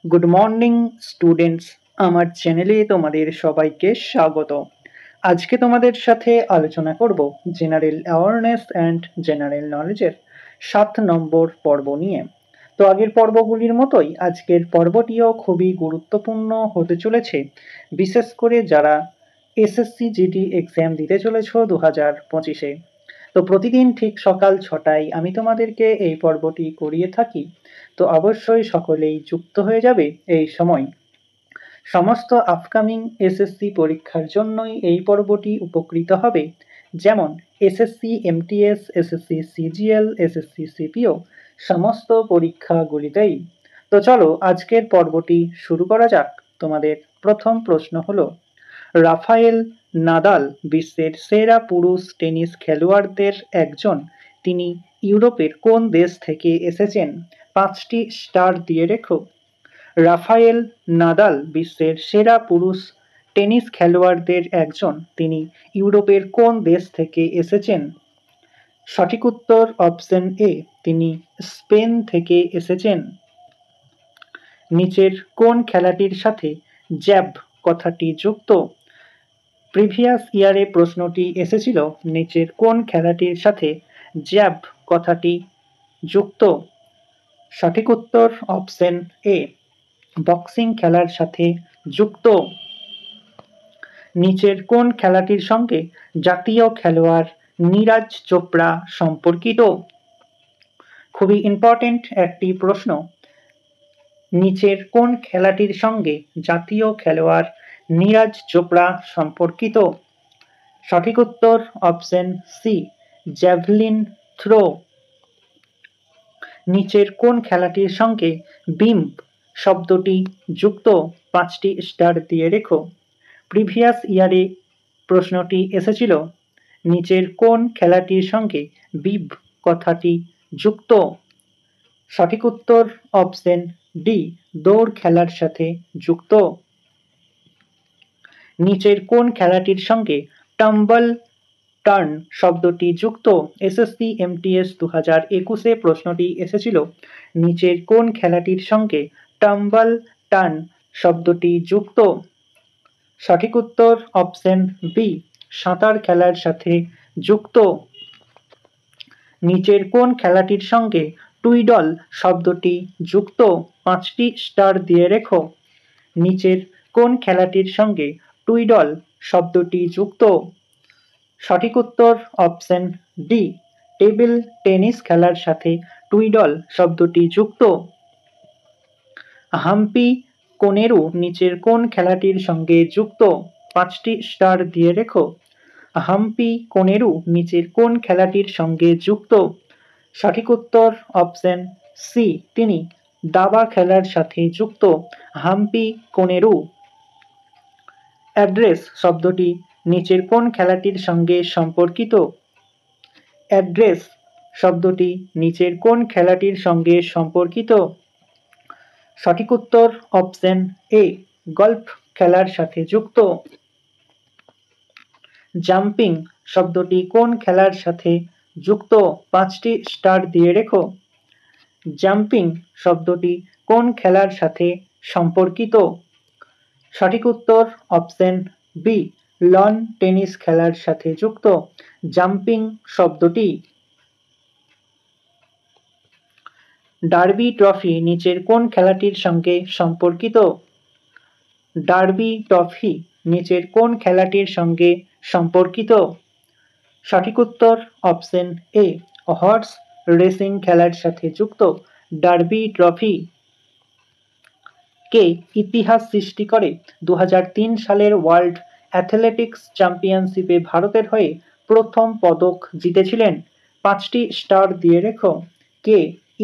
Good morning students, আমার চ্যানেলে তোমাদের সবাইকে স্বাগত। আজকে তোমাদের সাথে আলোচনা করব জেনারেল অ্যাওয়ারনেস অ্যান্ড জেনারেল নলেজের 7 নম্বর পর্ব নিয়ে। তো আগের পর্বগুলির মতোই আজকের পর্বটিও খুবই গুরুত্বপূর্ণ হতে চলেছে, বিশেষ করে যারা এসএসসি জিডি এক্সাম দিতে চলেছ 2025-এ। তো প্রতিদিন ঠিক সকাল 6টায় আমি তোমাদেরকে এই পর্বটি করিয়ে থাকি। তো অবশ্যই সকলেই যুক্ত হয়ে যাবে এই সময়। সমস্ত আপকামিং এসএসসি পরীক্ষার জন্যই এই পর্বটি উপকৃত হবে, যেমন SSC MTS, SSC CGL, SSC CPO সমস্ত পরীক্ষাগুলিতেই। তো চলো আজকের পর্বটি শুরু করা যাক। তোমাদের প্রথম প্রশ্ন হলো, রাফায়েল নাদাল বিশ্বের সেরা পুরুষ টেনিস খেলোয়াড়দের একজন। তিনি ইউরোপের কোন দেশ থেকে এসেছেন? 5টি স্টার দিয়ে রেখো। রাফায়েল নাদাল বিশ্বের সেরা পুরুষ টেনিস খেলোয়াড়দের একজন। তিনি ইউরোপের কোন দেশ থেকে এসেছেন? সঠিক উত্তর অপশন এ, তিনি স্পেন থেকে এসেছেন। নিচের কোন খেলাটির সাথে জ্যাব কথাটি যুক্ত? প্রিভিয়াস ইয়ারে প্রশ্নটি এসেছিল, নিচের কোন খেলাটির সাথে জ্যাব কথাটি যুক্ত? সঠিক উত্তর অপশন এ, বক্সিং খেলার সাথে যুক্ত। নিচের কোন খেলাটির সঙ্গে জাতীয় খেলোয়াড় নীরাজ চোপড়া সম্পর্কিত? খুবই ইম্পর্টেন্ট একটি প্রশ্ন। নিচের কোন খেলাটির সঙ্গে জাতীয় খেলোয়াড় নীরাজ চোপড়া সম্পর্কিত? সঠিক উত্তর অপশন সি, জ্যাভলিন থ্রো। নিচের কোন খেলাটির সঙ্গে বিম্ব শব্দটি যুক্ত? 5টি স্টার দিয়ে রেখো। প্রিভিয়াস ইয়ারে প্রশ্নটি এসেছিল, নিচের কোন খেলাটির সঙ্গে বিব কথাটি যুক্ত? সঠিক উত্তর অপশন ডি, দৌড় খেলার সাথে যুক্ত। নিচের কোন খেলাটির সঙ্গে টাম্বল টার্ন শব্দটি যুক্ত? এসএসসি এমটিএস 2021-এ প্রশ্নটি এসেছিল, নিচের কোন খেলাটির সঙ্গে টাম্বল টার্ন শব্দটি যুক্ত? সঠিক উত্তর অপশন বি, সাঁতার খেলার সাথে যুক্ত। নিচের কোন খেলাটির সঙ্গে টুইডল শব্দটি যুক্ত? 5টি স্টার দিয়ে রেখো। নিচের কোন খেলাটির সঙ্গে টুইডল শব্দটি যুক্ত? সঠিক উত্তর অপশন ডি, টেবিল টেনিস খেলার সাথে টুইডল শব্দটি যুক্ত। হাম্পি কোনেরু নিচের কোন খেলাটির সঙ্গে যুক্ত? 5টি স্টার দিয়ে রেখো। হাম্পি কোনেরু নিচের কোন খেলাটির সঙ্গে যুক্ত? সঠিক উত্তর অপশন সি, তিনি দাবা খেলার সাথে যুক্ত। হাম্পি কোনেরু। অ্যাড্রেস শব্দটি নিচের কোন খেলাটির সঙ্গে সম্পর্কিত? অ্যাড্রেস শব্দটি নিচের কোন খেলাটির সঙ্গে সম্পর্কিত? সঠিক উত্তর অপশন এ, গল্ফ খেলার সাথে যুক্ত। জাম্পিং শব্দটি কোন খেলার সাথে যুক্ত? 5টি স্টার দিয়ে রেখো। জাম্পিং শব্দটি কোন খেলার সাথে সম্পর্কিত? সঠিক উত্তর অপশন বি, লন টেনিস খেলার সাথে যুক্ত জাম্পিং শব্দটি। ডার্বি ট্রফি নিচের কোন খেলাটির সঙ্গে সম্পর্কিত? ডার্বি ট্রফি নিচের কোন খেলাটির সঙ্গে সম্পর্কিত? সঠিক উত্তর অপশন এ, হর্স রেসিং খেলার সাথে যুক্ত ডার্বি ট্রফি। কে ইতিহাস সৃষ্টি করে 2003 সালের ওয়ার্ল্ড অ্যাথলেটিক্স চ্যাম্পিয়নশিপে ভারতের হয়ে প্রথম পদক জিতেছিলেন? 5টি স্টার দিয়ে রেখো। কে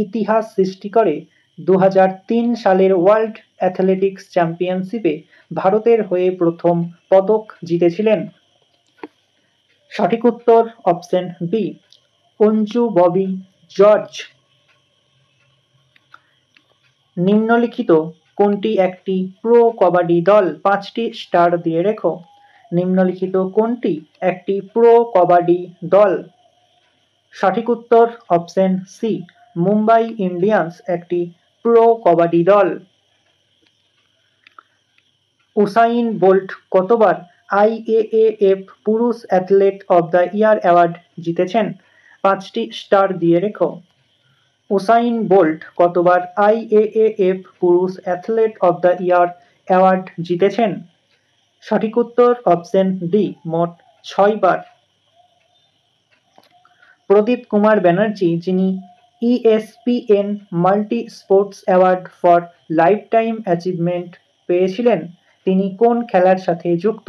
ইতিহাস সৃষ্টি করে 2003 সালের ওয়ার্ল্ড অ্যাথলেটিক্স চ্যাম্পিয়নশিপে ভারতের হয়ে প্রথম পদক জিতেছিলেন? সঠিক উত্তর অপশন বি, অঞ্জু ববি জর্জ। নিম্নলিখিত কোনটি একটি প্রো কবাডি দল? 5টি স্টার দিয়ে রেখো। নিম্নলিখিত কোনটি একটি প্রো কবাডি দল? সঠিক উত্তর অপশন সি, মুম্বাই ইন্ডিয়ান্স একটি প্রো কবাডি দল। উসাইন বোল্ট কতবার IAAF পুরুষ athlete of the year award জিতেছেন? 5টি স্টার দিয়ে রেখো। উসাইন বোল্ট কতবার IAAF পুরুষ athlete of the year award জিতেছেন? সঠিক উত্তর অপশন ডি, মোট 6 বার। প্রদীপ কুমার ব্যানার্জি, যিনি ESPN multi sports award for life time achievement পেয়েছিলেন, তিনি কোন খেলার সাথে যুক্ত?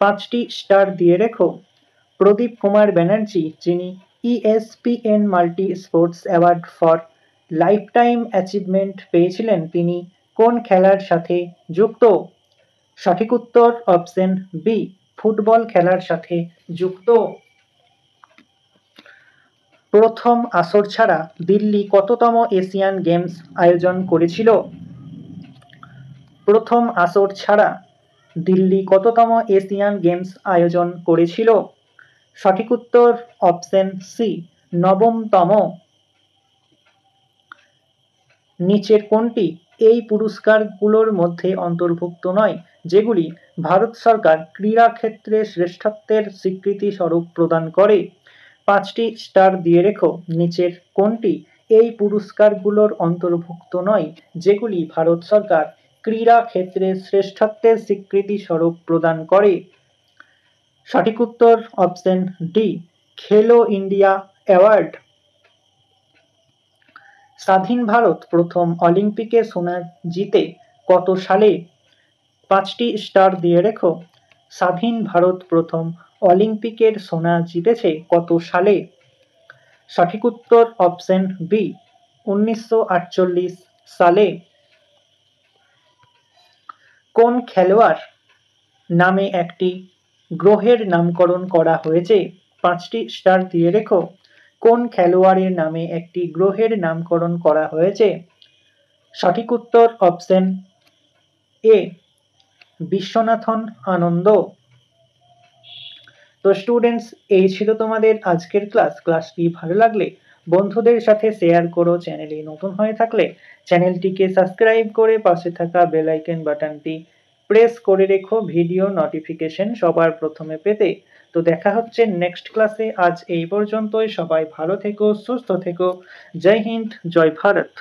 5টি স্টার দিয়ে রেখো। প্রদীপ কুমার ব্যানার্জি, যিনি ESPN multi sports award for life time achievement পেয়েছিলেন, তিনি কোন খেলার সাথে যুক্ত? সঠিক উত্তর অপশন বি, ফুটবল খেলার সাথে যুক্ত। প্রথম আসর ছাড়া দিল্লি কততম এশিয়ান গেমস আয়োজন করেছিল? প্রথম আসর ছাড়া দিল্লি কততম এশিয়ান গেমস আয়োজন করেছিল? সঠিক উত্তর অপশন সি, 9তম। নিচের কোনটি এই পুরস্কারগুলোর মধ্যে অন্তর্ভুক্ত নয়, যেগুলি ভারত সরকার ক্রীড়া ক্ষেত্রে শ্রেষ্ঠত্বের স্বীকৃতি স্বরূপ প্রদান করে? 5টি স্টার দিয়ে রেখো। নিচের কোনটি এই পুরস্কারগুলোর অন্তর্ভুক্ত নয়, যেগুলি ভারত সরকার ক্রীড়া ক্ষেত্রে শ্রেষ্ঠত্বের স্বীকৃতি স্বরূপ প্রদান করে? সঠিক উত্তর অপশন ডি, খেলো ইন্ডিয়া অ্যাওয়ার্ড। স্বাধীন ভারত প্রথম অলিম্পিকে সোনা জিতে কত সালে? 5টি স্টার দিয়ে রেখো। স্বাধীন ভারত প্রথম অলিম্পিকের সোনা জিতেছে কত সালে? সঠিক উত্তর অপশন বি, 1948 সালে। কোন খেলোয়াড় নামে একটি গ্রহের নামকরণ করা হয়েছে? 5টি স্টার দিয়ে রেখো। কোন খেলোয়াড়ের নামে একটি গ্রহের নামকরণ করা হয়েছে? সঠিক উত্তর অপশন এ, বিশ্বনাথন আনন্দ। তো স্টুডেন্টস, এই ছিল তোমাদের আজকের ক্লাসটি ভালো লাগলে বন্ধুদের সাথে শেয়ার করো। চ্যানেলে নতুন হয়ে থাকলে চ্যানেলটিকে সাবস্ক্রাইব করে পাশে থাকা বেল আইকন বাটনটি প্রেস করে রেখো ভিডিও নোটিফিকেশন সবার প্রথমে পেতে। তো দেখা হচ্ছে নেক্সট ক্লাসে। আজ এই পর্যন্তই। সবাই ভালো থেকো, সুস্থ থেকো। জয় হিন্দ, জয় ভারত।